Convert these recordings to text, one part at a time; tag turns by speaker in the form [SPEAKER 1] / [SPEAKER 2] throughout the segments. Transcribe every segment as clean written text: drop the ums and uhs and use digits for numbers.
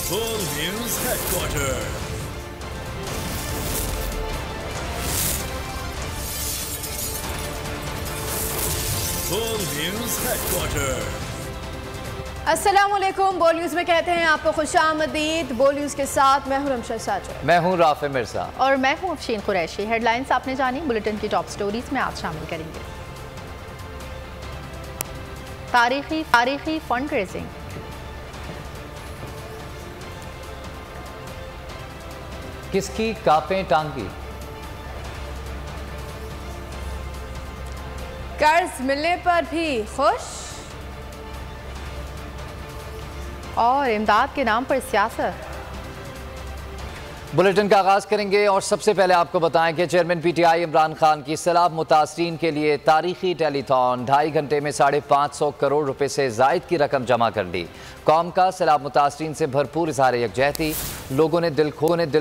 [SPEAKER 1] Full News Headquarters. Full News Headquarters.
[SPEAKER 2] अस्सलामुअलैकुम। बोल news में कहते हैं आपको खुशामदीद। बोल न्यूज़ के साथ मैं हूं रमशा साजद।
[SPEAKER 3] मैं हूं राफे मिर्जा
[SPEAKER 4] और मैं हूं अफशीन कुरैशी। हेडलाइंस आपने जानी, बुलेटिन की टॉप स्टोरीज में आज शामिल करेंगे। तारीखी फंड रेजिंग,
[SPEAKER 3] किसकी कापें टांगी,
[SPEAKER 2] कर्ज मिलने पर भी खुश
[SPEAKER 4] और इमदाद के नाम पर सियासत।
[SPEAKER 3] बुलेटिन का आगाज करेंगे और सबसे पहले आपको बताएं कि चेयरमैन पीटीआई इमरान खान की सैलाब मुतासरीन के लिए तारीखी टेलीथॉन 2.5 घंटे में 550 करोड़ रुपए से जायद की रकम जमा कर दी। कौम का सैलाब मुतासरीन से भरपूर इज़हार यकजहती, लोगों ने दिल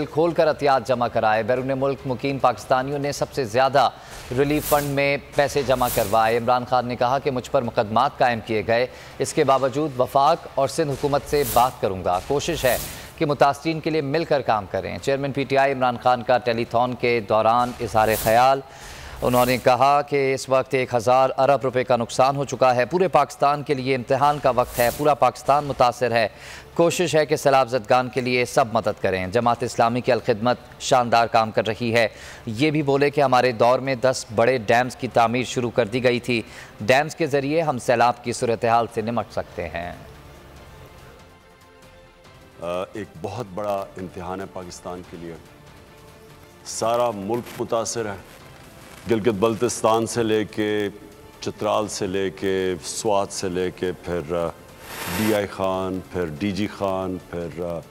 [SPEAKER 3] खोल कर अतियात जमा कराए। बैरून मुल्क मुकीम पाकिस्तानियों ने सबसे ज़्यादा रिलीफ फंड में पैसे जमा करवाए। इमरान खान ने कहा कि मुझ पर मुकदमात कायम किए गए, इसके बावजूद वफाक और सिंध हुकूमत से बात करूँगा। कोशिश है कि मुतासरीन के लिए मिलकर काम करें। चेयरमैन पीटीआई इमरान खान का टेलीथॉन के दौरान इज़हार ख्याल। उन्होंने कहा कि इस वक्त 1000 अरब रुपए का नुकसान हो चुका है। पूरे पाकिस्तान के लिए इम्तिहान का वक्त है, पूरा पाकिस्तान मुतासर है। कोशिश है कि सैलाब ज़दगान के लिए सब मदद करें। जमात इस्लामी की अलखिदमत शानदार काम कर रही है। ये भी बोले कि हमारे दौर में 10 बड़े डैम्स की तामीर शुरू कर दी गई थी। डैम्स के ज़रिए हम सैलाब की सूरत हाल से निमट सकते हैं।
[SPEAKER 5] एक बहुत बड़ा इम्तिहान है पाकिस्तान के लिए। सारा मुल्क मुतासर है। गिलगित बल्तिस्तान से लेके चित्राल से लेके स्वात से लेके फिर DI खान, फिर DG खान, फिर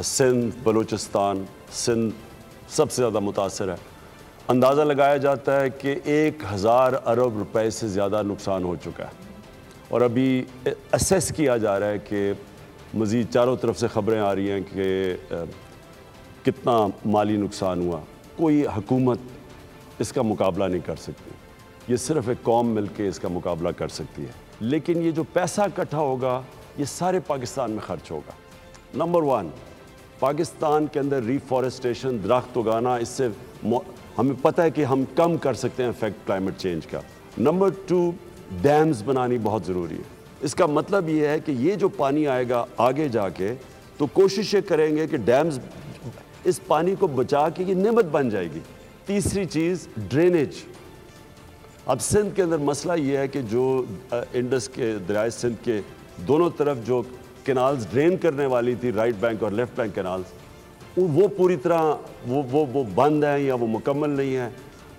[SPEAKER 5] सिंध बलूचिस्तान, सिंध सबसे ज़्यादा मुतासर है। अंदाज़ा लगाया जाता है कि 1000 अरब रुपए से ज़्यादा नुकसान हो चुका है और अभी असेस किया जा रहा है कि मज़ीद चारों तरफ से ख़बरें आ रही हैं कि कितना माली नुकसान हुआ। कोई हुकूमत इसका मुकाबला नहीं कर सकती, ये सिर्फ़ एक कौम मिलके इसका मुकाबला कर सकती है। लेकिन ये जो पैसा इकट्ठा होगा ये सारे पाकिस्तान में ख़र्च होगा। नंबर 1, पाकिस्तान के अंदर रिफॉरेस्टेशन, दरख्त उगाना, इससे हमें पता है कि हम कम कर सकते हैं इफेक्ट क्लाइमेट चेंज का। नंबर 2, डैम्स बनानी बहुत ज़रूरी है। इसका मतलब ये है कि ये जो पानी आएगा आगे जाके तो कोशिशें करेंगे कि डैम्स इस पानी को बचा के ये नेमत बन जाएगी। तीसरी चीज़ ड्रेनेज। अब सिंध के अंदर मसला ये है कि जो इंडस के दरियाए सिंध के दोनों तरफ जो कैनाल्स ड्रेन करने वाली थी, राइट बैंक और लेफ़्ट बैंक कैनाल्स, वो पूरी तरह वो बंद हैं या वो मुकम्मल नहीं है।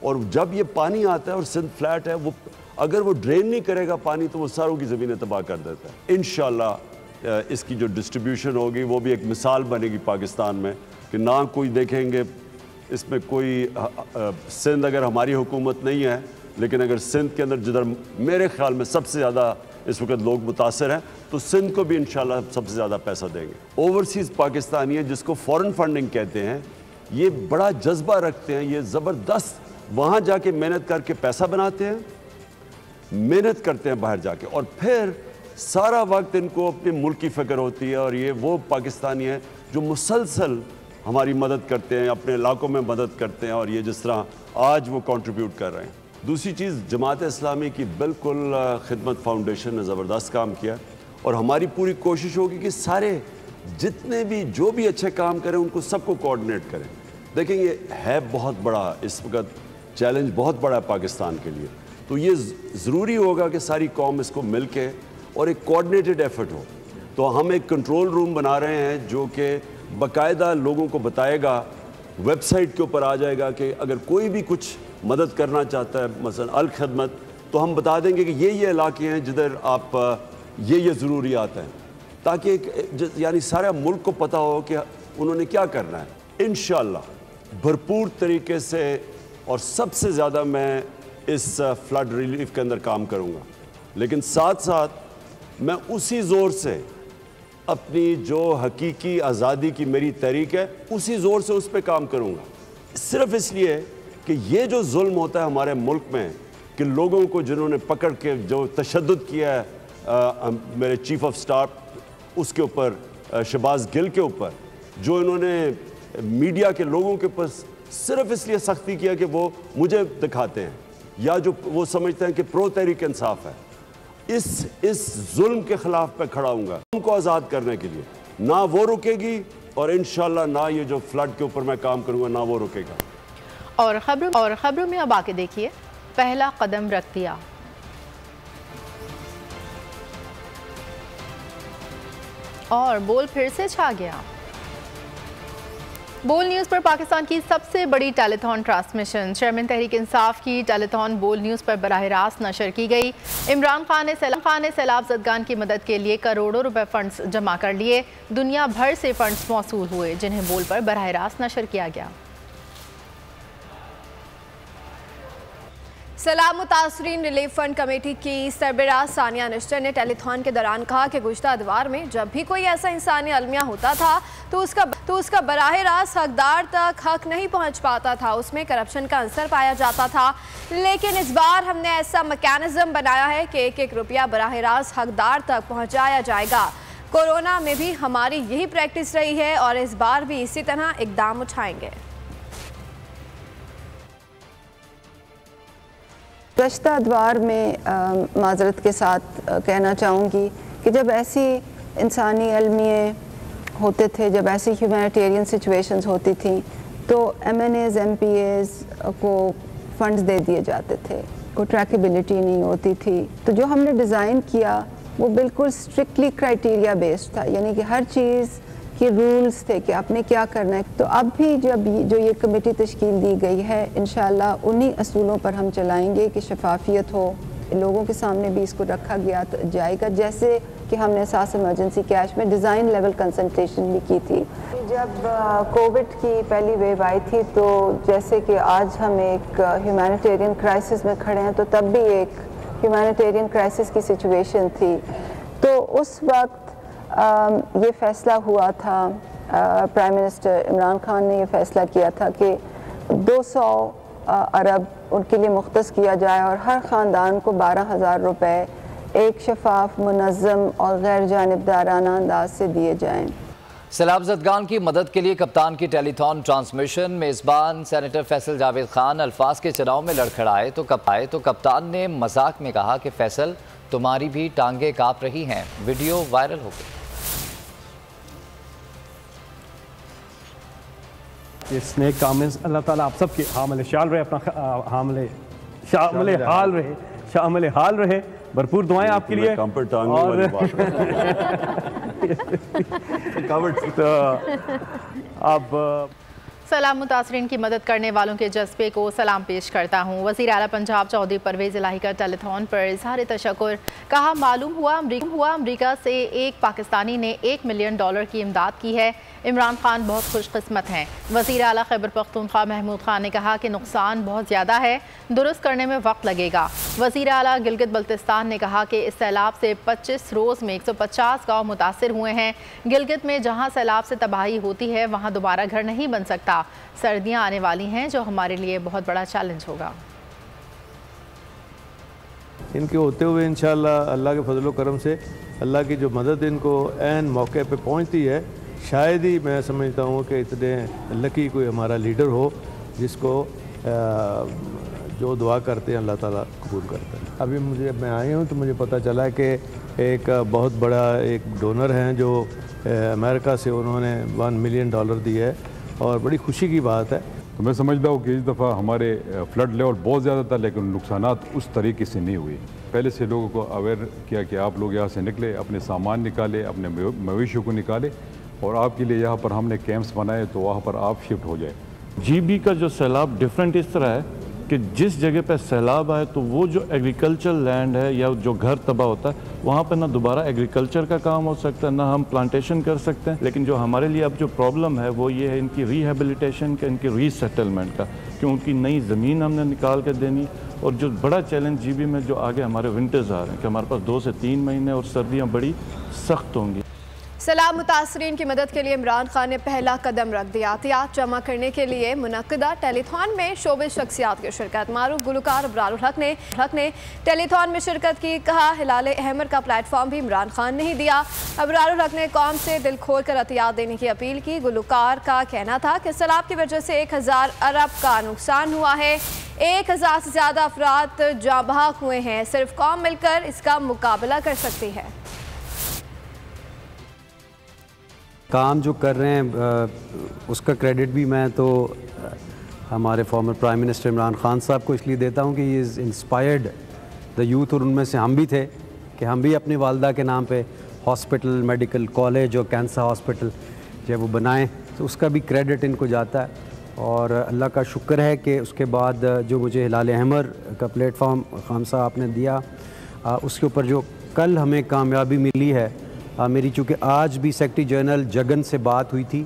[SPEAKER 5] और जब ये पानी आता है और सिंध फ्लैट है, वो अगर वो ड्रेन नहीं करेगा पानी तो वो सारों की ज़मीनें तबाह कर देता है। इंशाल्लाह इसकी जो डिस्ट्रीब्यूशन होगी वो भी एक मिसाल बनेगी पाकिस्तान में कि ना कोई देखेंगे इसमें कोई सिंध अगर हमारी हुकूमत नहीं है, लेकिन अगर सिंध के अंदर जिधर मेरे ख्याल में सबसे ज़्यादा इस वक्त लोग मुतासर हैं तो सिंध को भी इंशाल्लाह सबसे ज़्यादा पैसा देंगे। ओवरसीज़ पाकिस्तानी है जिसको फॉरेन फंडिंग कहते हैं, ये बड़ा जज्बा रखते हैं, ये ज़बरदस्त वहाँ जाके मेहनत करके पैसा बनाते हैं, मेहनत करते हैं बाहर जाके और फिर सारा वक्त इनको अपने मुल्क की फ़िक्र होती है। और ये वो पाकिस्तानी हैं जो मुसलसल हमारी मदद करते हैं, अपने इलाकों में मदद करते हैं और ये जिस तरह आज वो कंट्रीब्यूट कर रहे हैं। दूसरी चीज़, जमात इस्लामी की बिल्कुल खिदमत फाउंडेशन ने ज़बरदस्त काम किया और हमारी पूरी कोशिश होगी कि सारे जितने भी जो भी अच्छे काम करें उनको सबको कोऑर्डिनेट करें। देखें ये है बहुत बड़ा, इस वक्त चैलेंज बहुत बड़ा है पाकिस्तान के लिए, तो ये ज़रूरी होगा कि सारी कौम इसको मिल के और एक कोऑर्डिनेटेड एफर्ट हो। तो हम एक कंट्रोल रूम बना रहे हैं जो कि बाकायदा लोगों को बताएगा, वेबसाइट के ऊपर आ जाएगा कि अगर कोई भी कुछ मदद करना चाहता है, मसलन अल खिदमत, तो हम बता देंगे कि ये इलाके हैं जिधर आप ये ज़रूरियात हैं, ताकि यानी सारा मुल्क को पता हो कि उन्होंने क्या करना है। इंशाअल्लाह भरपूर तरीके से और सबसे ज़्यादा मैं इस फ्लड रिलीफ के अंदर काम करूँगा, लेकिन साथ साथ मैं उसी ज़ोर से अपनी जो हकीकी आज़ादी की मेरी तहरीक है उसी ज़ोर से उस पर काम करूँगा। सिर्फ इसलिए कि ये जो जुल्म होता है हमारे मुल्क में कि लोगों को जिन्होंने पकड़ के जो तशद्दुद किया है, मेरे चीफ ऑफ स्टाफ उसके ऊपर, शहबाज गिल के ऊपर, जो इन्होंने मीडिया के लोगों के ऊपर सिर्फ इसलिए सख्ती किया कि वो मुझे दिखाते हैं या जो वो समझते हैं कि प्रो तहरीक इंसाफ है, इस जुल्म के खिलाफ मैं खड़ा हूँगा। उनको आज़ाद करने के लिए ना वो रुकेगी और इंशाल्लाह ना ये जो फ्लड के ऊपर मैं काम करूँगा ना वो रुकेगा।
[SPEAKER 4] और खबरों में अब आके देखिए, पहला कदम रख दिया। और बोल फिर से छा गया। बोल न्यूज़ पर पाकिस्तान की सबसे बड़ी telethon transmission chairman Tehreek Insaf की टेलीथॉन बोल न्यूज़ पर बराह रास्त नशर की गई। इमरान खान ने सैलाब ज़दगान की मदद के लिए करोड़ों रुपए फंड्स जमा कर लिए। दुनिया भर से फंड्स मौसूल हुए जिन्हें बोल पर बराह रास्त नशर किया गया।
[SPEAKER 2] सैलाब मुतासरीन रिलीफ फंड कमेटी की सरबराह सानिया निश्चर ने टेलीथॉन के दौरान कहा कि गुज़श्ता अदवार में जब भी कोई ऐसा इंसानी अलमिया होता था तो उसका बराह रास्त हकदार तक हक नहीं पहुंच पाता था, उसमें करप्शन का अंसर पाया जाता था। लेकिन इस बार हमने ऐसा मैकेनिज्म बनाया है कि एक एक रुपया बराह रास्त हकदार तक पहुँचाया जाएगा। कोरोना में भी हमारी यही प्रैक्टिस रही है और इस बार भी इसी तरह इकदाम उठाएंगे।
[SPEAKER 6] गुज़श्ता अदवार में माजरत के साथ कहना चाहूँगी कि जब ऐसी इंसानी अलमिये होते थे, जब ऐसी ह्यूमैनिटेरियन सिचुएशंस होती थी तो MNAs MPAs को फंड्स दे दिए जाते थे, कोई ट्रैकेबिलिटी नहीं होती थी। तो जो हमने डिज़ाइन किया वो बिल्कुल स्ट्रिक्टली क्राइटेरिया बेस्ड था, यानी कि हर चीज़ के रूल्स थे कि आपने क्या करना है। तो अब भी जब जो ये कमेटी तश्कील दी गई है, इंशाल्लाह उन्हीं असूलों पर हम चलाएंगे कि शफाफियत हो, लोगों के सामने भी इसको रखा गया तो जाएगा। जैसे कि हमने एहसास इमरजेंसी कैश में डिज़ाइन लेवल कंसल्टेशन भी की थी। जब कोविड की पहली वेव आई थी तो जैसे कि आज हम एक ह्यूमैनिटेरियन क्राइसिस में खड़े हैं, तो तब भी एक ह्यूमैनिटेरियन क्राइसिस की सिचुएशन थी। तो उस वक्त ये फ़ैसला हुआ था, प्राइम मिनिस्टर इमरान खान ने ये फ़ैसला किया था कि 200 अरब उनके लिए मुख्तस किया जाए और हर ख़ानदान को 12,000 रुपये एक शफाफ, मुनज़्ज़म और गैर जानिबदाराना अंदाज से दिए जाएँ।
[SPEAKER 3] सैलाब ज़दगान की मदद के लिए कप्तान की टेलीथॉन ट्रांसमिशन मेज़बान सेनेटर फैसल जावेद खान अल्फाज के चुनाव में लड़खड़ाए तो कप्तान ने मजाक में कहा कि फैसल तुम्हारी भी टांगे काँप रही हैं। वीडियो वायरल हो गई।
[SPEAKER 7] ये स्नेक कामेंस अल्लाह ताला आप सबके हामिल शाल रहे, अपना शामिल हाल रहे, भरपूर दुआएं आपके लिए। और तो अब
[SPEAKER 4] सैलाब मुतासरीन की मदद करने वालों के जज्बे को सलाम पेश करता हूँ। वज़ीर आला पंजाब चौधरी परवेज़ इलाही का टेलीथॉन पर इज़हार तशक्कुर। कहा मालूम हुआ अमरीका से एक पाकिस्तानी ने $1 मिलियन की इमदाद की है। इमरान खान बहुत खुशकिस्मत हैं। वज़ीर आला खैबर पख्तूनख्वा महमूद खान ने कहा कि नुकसान बहुत ज़्यादा है, दुरुस्त करने में वक्त लगेगा। वज़ीर आला गिलगित बल्तिस्तान ने कहा कि इस सैलाब से 25 रोज़ में 150 गाँव मुतासिर हुए हैं। गिलगित में जहाँ सैलाब से तबाही होती है वहाँ दोबारा घर नहीं बन सकता। सर्दियाँ आने वाली हैं जो हमारे लिए बहुत बड़ा चैलेंज होगा।
[SPEAKER 7] इनके होते हुए इंशाअल्लाह अल्लाह के फजल करम से अल्लाह की जो मदद इनको ऐन मौके पे पहुंचती है, शायद ही मैं समझता हूँ कि इतने लकी कोई हमारा लीडर हो जिसको जो दुआ करते हैं अल्लाह ताला कबूल करता है। अभी मैं आया हूँ तो मुझे पता चला कि एक बहुत बड़ा एक डोनर हैं जो अमेरिका से उन्होंने $1 मिलियन दिए है और बड़ी खुशी की बात है।
[SPEAKER 8] तो मैं समझता हूँ कि इस दफ़ा हमारे फ्लड लेवल बहुत ज़्यादा था लेकिन नुकसानात उस तरीके से नहीं हुए। पहले से लोगों को अवेयर किया कि आप लोग यहाँ से निकले, अपने सामान निकाले, अपने मवेशियों को निकाले और आपके लिए यहाँ पर हमने कैंप्स बनाए तो वहाँ पर आप शिफ्ट हो जाए।
[SPEAKER 9] GB का जो सैलाब डिफरेंट इस तरह है कि जिस जगह पे सैलाब आए तो वो जो एग्रीकल्चर लैंड है या जो घर तबाह होता है वहाँ पे ना दोबारा एग्रीकल्चर का काम हो सकता है ना हम प्लांटेशन कर सकते हैं। लेकिन जो हमारे लिए अब जो प्रॉब्लम है वो ये है इनकी रिहेबिलिटेशन का, इनकी रीसेटलमेंट का, क्योंकि नई ज़मीन हमने निकाल के देनी। और जो बड़ा चैलेंज GB में जो आगे हमारे विंटर्स आ रहे हैं कि हमारे पास 2 से 3 महीने और सर्दियाँ बड़ी सख्त होंगी।
[SPEAKER 2] सैलाब मुतासरीन की मदद के लिए इमरान खान ने पहला कदम रख दिया। एहतियात जमा करने के लिए मुनक्किदा टेलीथॉन में शोबिस शख्सियात की शिरकत। मारूफ गुलकार अबरारुल हक ने टेलीथॉन में शिरकत की। कहा हिलाल अहमर का प्लेटफॉर्म भी इमरान खान ने ही दिया। अबरारुल हक ने कौम से दिल खोल कर एहतियात देने की अपील की। गुलकार का कहना था कि सैलाब की वजह से 1000 अरब का नुकसान हुआ है। 1000 से ज़्यादा अफराद जाँ बहक हुए हैं। सिर्फ कौम मिलकर इसका मुकाबला कर सकती है।
[SPEAKER 10] काम जो कर रहे हैं उसका क्रेडिट भी मैं तो हमारे former prime minister Imran Khan साहब को इसलिए देता हूँ कि he is inspired the youth, और उनमें से हम भी थे कि हम भी अपनी वालदा के नाम पे हॉस्पिटल, मेडिकल कॉलेज और कैंसर हॉस्पिटल जब वो बनाएं तो उसका भी क्रेडिट इनको जाता है। और अल्लाह का शुक्र है कि उसके बाद जो मुझे हिलाल अहमर का प्लेटफॉर्म खान साहब आपने दिया, उसके ऊपर जो कल हमें कामयाबी मिली है, मेरी चूँकि आज भी सेक्रेटरी जनरल जगन से बात हुई थी,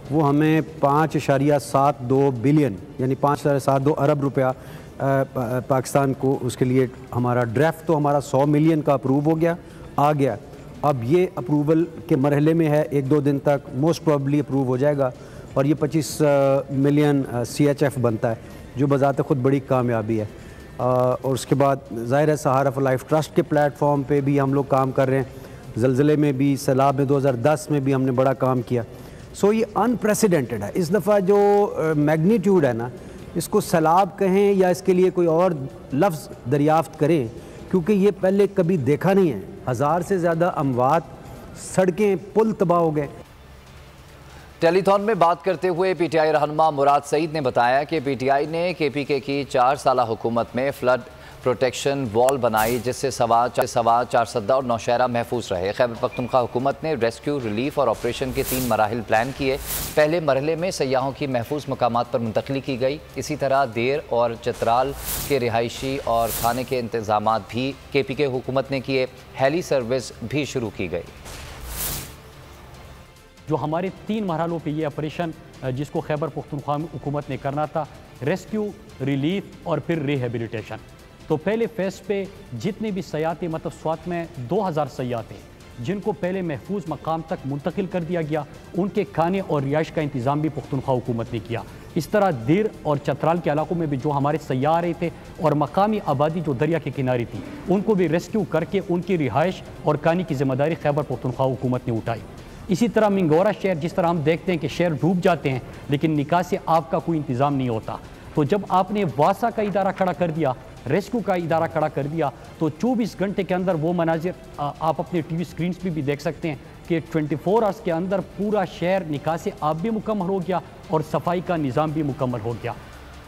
[SPEAKER 10] वो हमें 5.72 बिलियन यानी 5.72 अरब रुपया पाकिस्तान को उसके लिए हमारा ड्राफ्ट तो हमारा 100 मिलियन का अप्रूव हो गया आ गया। अब ये अप्रूवल के मरहले में है, 1-2 दिन तक मोस्ट प्रॉब्ली अप्रूव हो जाएगा और ये 25 मिलियन CHF बनता है, जो बज़ात खुद बड़ी कामयाबी है। और उसके बाद ज़ाहिर है सहारा फॉर लाइफ ट्रस्ट के प्लेटफॉर्म पे भी हम लोग काम कर रहे हैं। ज़लज़ले में भी, सैलाब में 2010 में भी हमने बड़ा काम किया। सो ये अनप्रेसिडेंटेड है। इस दफ़ा जो मैग्नीट्यूड है ना, इसको सैलाब कहें या इसके लिए कोई और लफ्ज़ दरियाफ़्त करें, क्योंकि ये पहले कभी देखा नहीं है। 1000 से ज़्यादा अमवात, सड़कें, पुल तबाह हो गए।
[SPEAKER 3] टेलीथॉन में बात करते हुए PTI रहनुमा मुराद सईद ने बताया कि PTI ने KPK की 4 साला हुकूमत में फ्लड प्रोटेक्शन वॉल बनाई, जिससे सवा चारसद्दा और नौशहरा महफूज रहे। खैबर पख्तूनख्वा हुकूमत ने रेस्क्यू, रिलीफ और ऑपरेशन के 3 मराहिल प्लान किए। पहले मरहले में सयाहों की महफूज मकामात पर मुंतकली की गई। इसी तरह देर और चित्राल के रिहायशी और खाने के इंतजाम भी KPK हुकूमत ने किए। हेली सर्विस भी शुरू की गई।
[SPEAKER 11] जो हमारे 3 मरहलों पे ये ऑपरेशन जिसको खैबर पख्तूनख्वा हुकूमत ने करना था, रेस्क्यू, रिलीफ और फिर रिहेबिलिटेशन। तो पहले फेज़ पे जितने भी सयाह थे, मतलब स्वात में 2000 सयाह थे जिनको पहले महफूज मकाम तक मुंतकिल कर दिया गया, उनके खाने और रिहाइश का इंतज़ाम भी पख्तूनख्वा हुकूमत ने किया। इस तरह देर और चतराल के इलाकों में भी जो हमारे सयाह आ रहे थे और मकामी आबादी जो दरिया के किनारे थी, उनको भी रेस्क्यू करके उनकी रिहाइश और खाने की जिम्मेदारी खैबर पख्तूनख्वा हुकूमत ने उठाई। इसी तरह मिंगोरा शहर, जिस तरह हम देखते हैं कि शहर डूब जाते हैं लेकिन निकास से आग का कोई इंतज़ाम नहीं होता, तो जब आपने वासा का इदारा खड़ा कर दिया, रेस्क्यू का इदारा खड़ा कर दिया, तो 24 घंटे के अंदर वो मनाजिर आप अपने TV स्क्रीन्स पे भी देख सकते हैं कि 24 आवर्स के अंदर पूरा शहर निकास आब भी मुकम्मल हो गया और सफाई का निज़ाम भी मुकम्मल हो गया।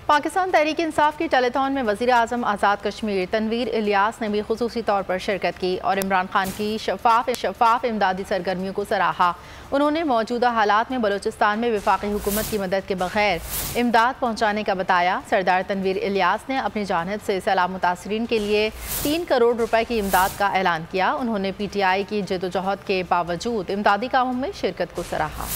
[SPEAKER 4] पाकिस्तान तहरीक इंसाफ की टेलीथॉन में वज़ीर आज़म आज़ाद कश्मीर तनवीर इलियास ने भी खुसूसी तौर पर शिरकत की और इमरान खान की शफाफ इमदादी सरगर्मियों को सराहा। उन्होंने मौजूदा हालात में बलूचिस्तान में वफाकी हुकूमत की मदद के बगैर इमदाद पहुँचाने का बताया। सरदार तनवीर इलियास ने अपनी जानिब से सैलाब मुतासरीन के लिए 3 करोड़ रुपए की इमदाद का ऐलान किया। उन्होंने PTI की जदोजहद के बावजूद इमदादी कामों में शिरकत को सराहा।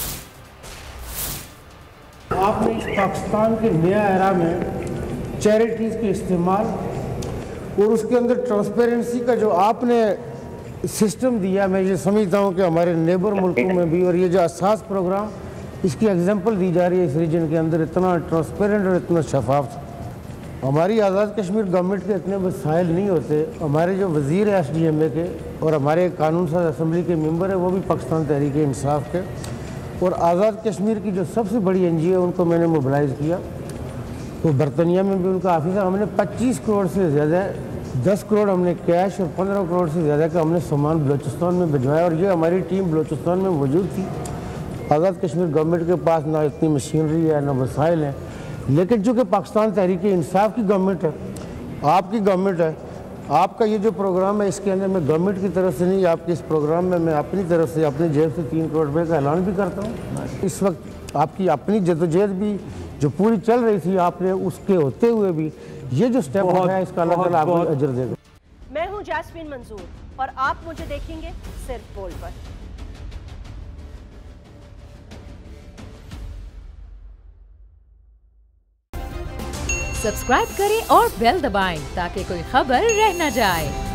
[SPEAKER 12] आपने इस पाकिस्तान के नया एरा में चैरिटीज़ के इस्तेमाल और उसके अंदर ट्रांसपेरेंसी का जो आपने सिस्टम दिया, मैं ये समझता हूँ कि हमारे नेबर मुल्कों में भी, और ये जो असास प्रोग्राम इसकी एग्जांपल दी जा रही है इस रीजन के अंदर, इतना ट्रांसपेरेंट और इतना शफाफ। हमारी आज़ाद कश्मीर गवर्नमेंट के इतने वसाइल नहीं होते। हमारे जो वज़ीर है SDMA के और हमारे कानून साज असम्बली के मेंबर है, वो भी पाकिस्तान तहरीक इंसाफ के, और आज़ाद कश्मीर की जो सबसे बड़ी NGO उनको मैंने मोबिलाइज़ किया। तो बर्तानिया में भी उनका ऑफिस है। हमने 25 करोड़ से ज़्यादा, 10 करोड़ हमने कैश और 15 करोड़ से ज़्यादा का हमने सामान बलूचिस्तान में भिजवाया, और ये हमारी टीम बलूचिस्तान में मौजूद थी। आज़ाद कश्मीर गवर्नमेंट के पास ना इतनी मशीनरी है, ना वसाइल हैं, लेकिन चूँकि पाकिस्तान तहरीक इंसाफ की गवर्नमेंट है, आपकी गवर्नमेंट है, आपका ये जो प्रोग्राम है इसके अंदर मैं गवर्नमेंट की तरफ से नहीं, आपके इस प्रोग्राम में मैं अपनी तरफ से अपनी जेब से 3 करोड़ रुपये का ऐलान भी करता हूँ। इस वक्त आपकी अपनी जदोजहद भी जो पूरी चल रही थी, आपने उसके होते हुए भी ये जो स्टेप उठाया, इसका अल्लाह ताला आपको अजर देगा।
[SPEAKER 13] मैं हूँ जैस्मीन मंजूर और आप मुझे देखेंगे सिर्फ बोल पर।
[SPEAKER 14] सब्सक्राइब करें और बेल दबाएं ताकि कोई खबर रह न जाए।